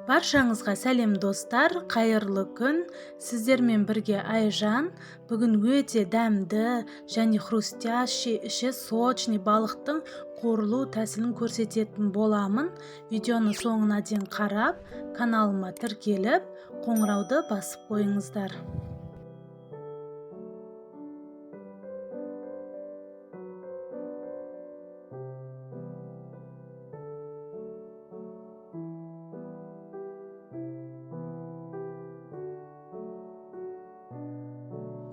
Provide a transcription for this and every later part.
Баршаңызға сәлем достар, қайырлы күн. Сіздермен бірге Айжан. Бүгін өте дәмді және хрустящий, іші сочный балықтың қуырылу тәсілін көрсететін боламын. Видеоны соңына дейін қарап, каналыма тіркеліп, қоңырауды басып қойыңыздар.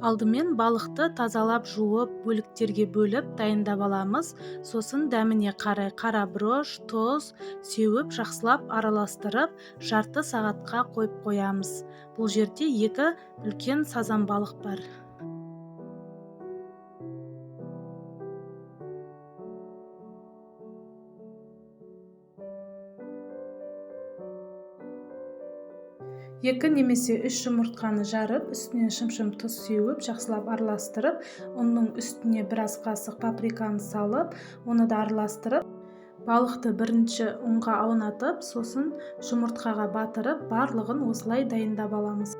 Алдымен балықты тазалап жуып, бөліктерге бөліп дайындап аламыз. Сосын дәміне қарай қара бұрыш, тұз, сеуіп, жақсылап араластырып, жарты сағатқа қойып қоямыз. Бұл жерде 2 үлкен сазан балық бар. Екі немесе 3 жұмыртқаны жарып, үстіне шым-шым тұз сеуіп, жақсылап араластырып, оның үстіне біраз қасық паприканы салып, оны да араластырып, балықты бірінші ұнға аунатып, сосын жұмыртқаға батырып, барлығын осылай дайындап аламыз.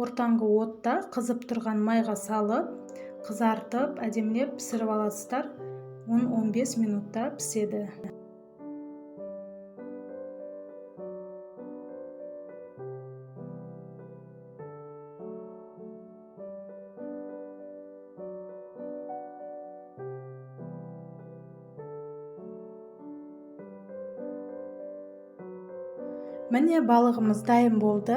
Ортаңғы отта қызып тұрған майға салып, қызартып, әдемілеп пісіріп аласыздар. 10-15 минутта піседі. Міне балығымыз дайын болды.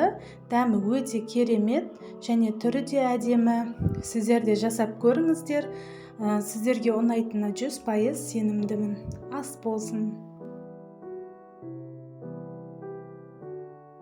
Дәмі өте керемет және түрі де әдемі. Сіздер де жасап көріңіздер. Сіздерге ұнайтынына 100% сенімдімін. Ас болсын.